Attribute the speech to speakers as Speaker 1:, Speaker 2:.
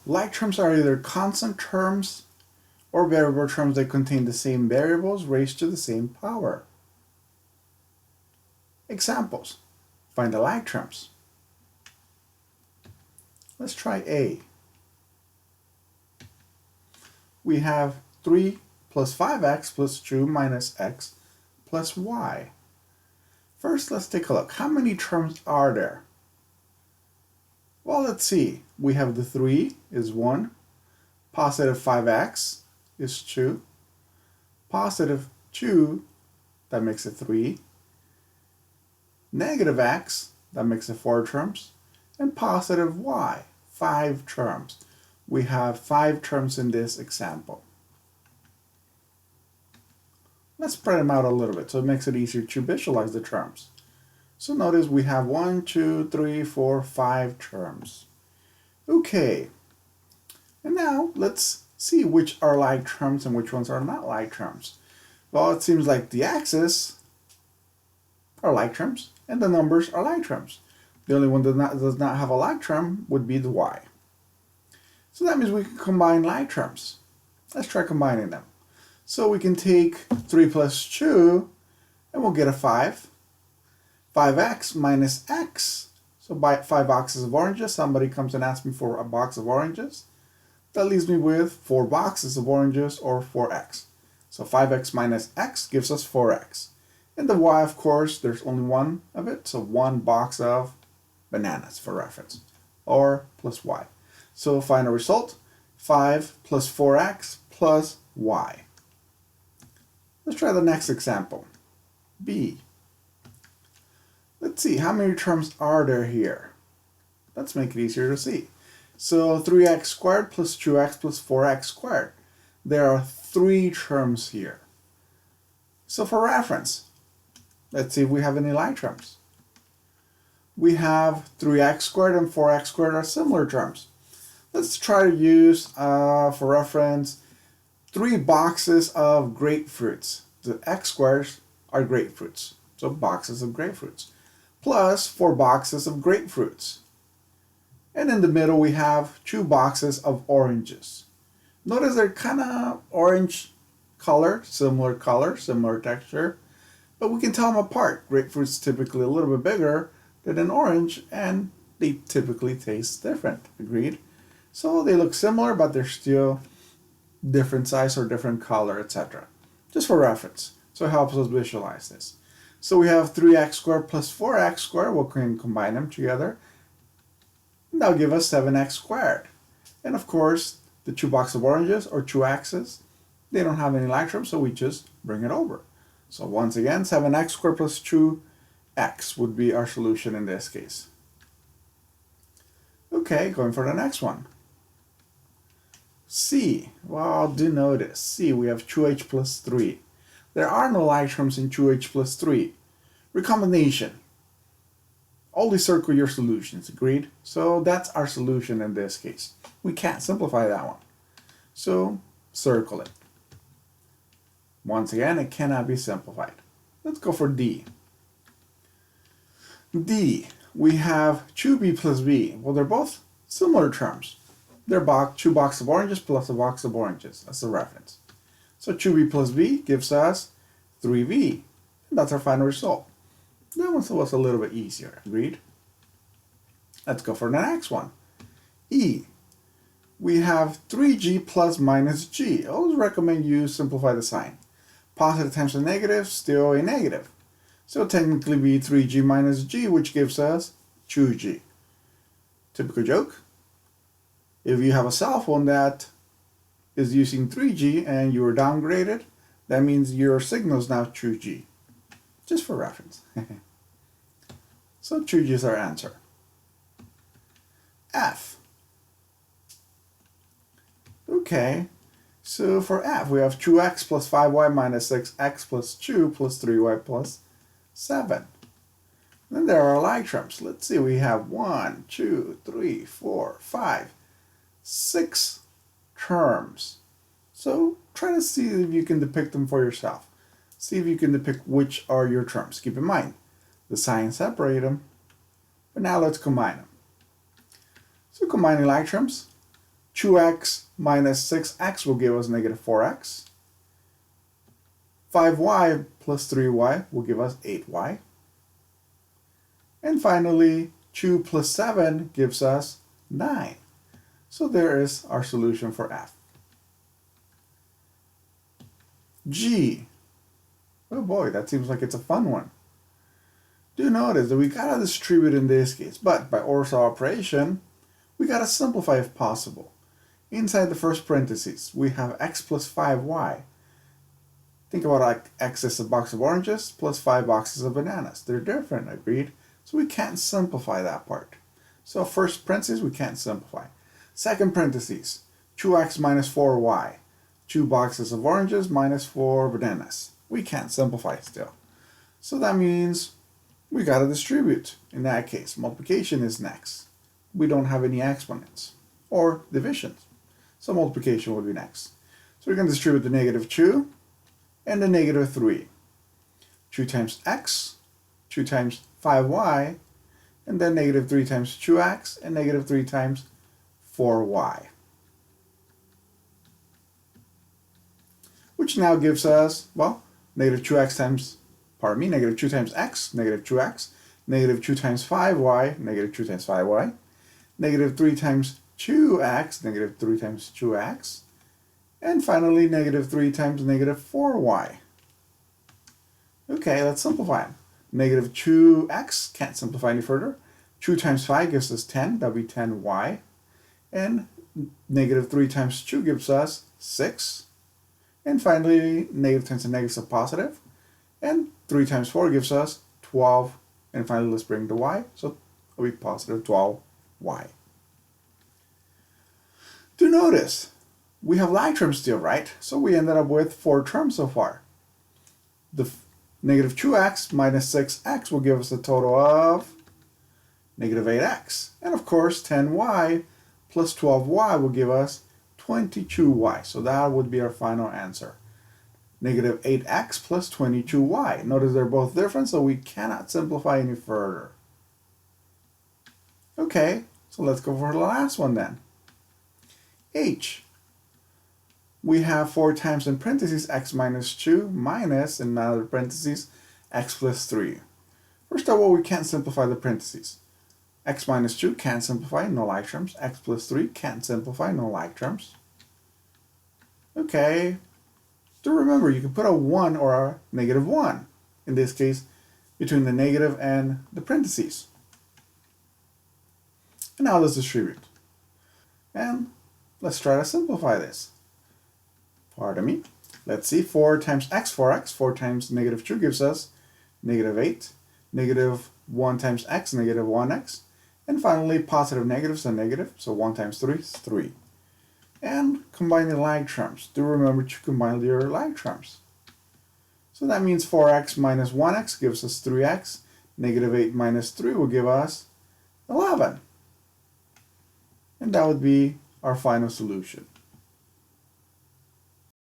Speaker 1: Like terms are either constant terms or variable terms that contain the same variables raised to the same power. Examples. Find the like terms. Let's try A. We have 3 plus 5x plus 2 minus x plus y. First, let's take a look. How many terms are there? Well, let's see. We have the 3 is 1, positive 5x is 2, positive 2, that makes it 3, negative x, that makes it 4 terms, and positive y, 5 terms. We have 5 terms in this example. Let's spread them out a little bit so it makes it easier to visualize the terms. So notice we have 1, 2, 3, 4, 5 terms. Okay, and now let's see which are like terms and which ones are not like terms. Well, it seems like the axes are like terms and the numbers are like terms. The only one that does not have a like term would be the y. So that means we can combine like terms. Let's try combining them. So we can take 3 plus 2 and we'll get a 5. 5x minus x. So buy 5 boxes of oranges. Somebody comes and asks me for a box of oranges. That leaves me with 4 boxes of oranges, or 4x. So 5x minus x gives us 4x. And the y, of course, there's only one of it. So 1 box of bananas for reference. Or plus y. So final result, 5 plus 4x plus y. Let's try the next example. B. Let's see, how many terms are there here? Let's make it easier to see. So 3x squared plus 2x plus 4x squared. There are 3 terms here. So for reference, let's see if we have any like terms. We have 3x squared and 4x squared are similar terms. Let's try to use, for reference, 3 boxes of grapefruits. The x squares are grapefruits, so boxes of grapefruits, plus 4 boxes of grapefruits. And in the middle we have 2 boxes of oranges. Notice they're kind of orange color, similar texture, but we can tell them apart. Grapefruit's typically a little bit bigger than an orange, and they typically taste different. Agreed? So they look similar, but they're still different size or different color, etc. Just for reference. So it helps us visualize this. So we have 3x squared plus 4x squared. We can combine them together. And that'll give us 7x squared. And of course, the 2 boxes of oranges, or 2 x's, they don't have any like terms, so we just bring it over. So once again, 7x squared plus 2x would be our solution in this case. Okay, going for the next one. C. Well, do notice. C, we have 2h plus 3. There are no like terms in 2h plus 3. Recombination. Always circle your solutions, agreed? So that's our solution in this case. We can't simplify that one. So circle it. Once again, it cannot be simplified. Let's go for D. D, we have 2b plus b. Well, they're both similar terms. They're 2 boxes of oranges plus a box of oranges. That's the reference. So 2b plus b gives us 3b. And that's our final result. That one was a little bit easier, agreed? Let's go for the next one. E. We have 3g plus minus g. I always recommend you simplify the sign. Positive times a negative, still a negative. So technically be 3g minus g, which gives us 2g. Typical joke. If you have a cell phone that is using 3G and you are downgraded, that means your signal is now 2G. Just for reference. So 2G is our answer. F. Okay, so for F we have 2x plus 5y minus 6x plus 2 plus 3y plus 7. Then there are like terms. Let's see, we have 1, 2, 3, 4, 5, 6 terms. So try to see if you can depict them for yourself. See if you can depict which are your terms. Keep in mind, the signs separate them. But now let's combine them. So combining like terms, 2x minus 6x will give us negative 4x. 5y plus 3y will give us 8y. And finally, 2 plus 7 gives us 9. So there is our solution for F. G. Oh boy, that seems like it's a fun one. Do notice that we gotta distribute in this case, but by order of operation, we gotta simplify if possible. Inside the first parentheses, we have x plus 5y. Think about like x is a box of oranges plus 5 boxes of bananas. They're different, agreed? So we can't simplify that part. So first parentheses, we can't simplify. Second parentheses, 2x minus 4y. 2 boxes of oranges minus 4 bananas. We can't simplify still. So that means we gotta distribute. In that case, multiplication is next. We don't have any exponents or divisions. So multiplication would be next. So we're going to distribute the negative 2 and the negative 3. 2 times x, 2 times 5y, and then negative 3 times 2x, and negative 3 times 4y. Which now gives us, well, negative 2x times, negative 2 times x, negative 2x, negative 2 times 5y, negative 2 times 5y, negative 3 times 2x, negative 3 times 2x, and finally negative 3 times negative 4y. Okay, let's simplify them. Negative 2x, can't simplify any further. 2 times 5 gives us 10, that'll be 10y. And negative 3 times 2 gives us 6. And finally, negative times a negative is a positive. And 3 times 4 gives us 12. And finally, let's bring the y, so it'll be positive 12y. Do notice, we have like terms still, right? So we ended up with 4 terms so far. The negative 2x minus 6x will give us a total of negative 8x. And of course, 10y plus 12y will give us 22y. So that would be our final answer. Negative 8x plus 22y. Notice they're both different, so we cannot simplify any further. Okay, so let's go for the last one then. H. We have 4 times in parentheses x minus 2 minus, in another parentheses, x plus 3. First of all, we can't simplify the parentheses. X minus 2 can't simplify, no like terms. X plus 3 can't simplify, no like terms. Okay, do remember you can put a 1 or a negative 1, in this case, between the negative and the parentheses. And now let's distribute. And let's try to simplify this. Pardon me. Let's see, 4 times x, 4x. 4 times negative 2 gives us negative 8. Negative 1 times x, negative 1x. And finally, positive negatives are negative, so 1 times 3 is 3. And combine the like terms. Do remember to combine your like terms. So that means 4x minus 1x gives us 3x. Negative 8 minus 3 will give us 11. And that would be our final solution.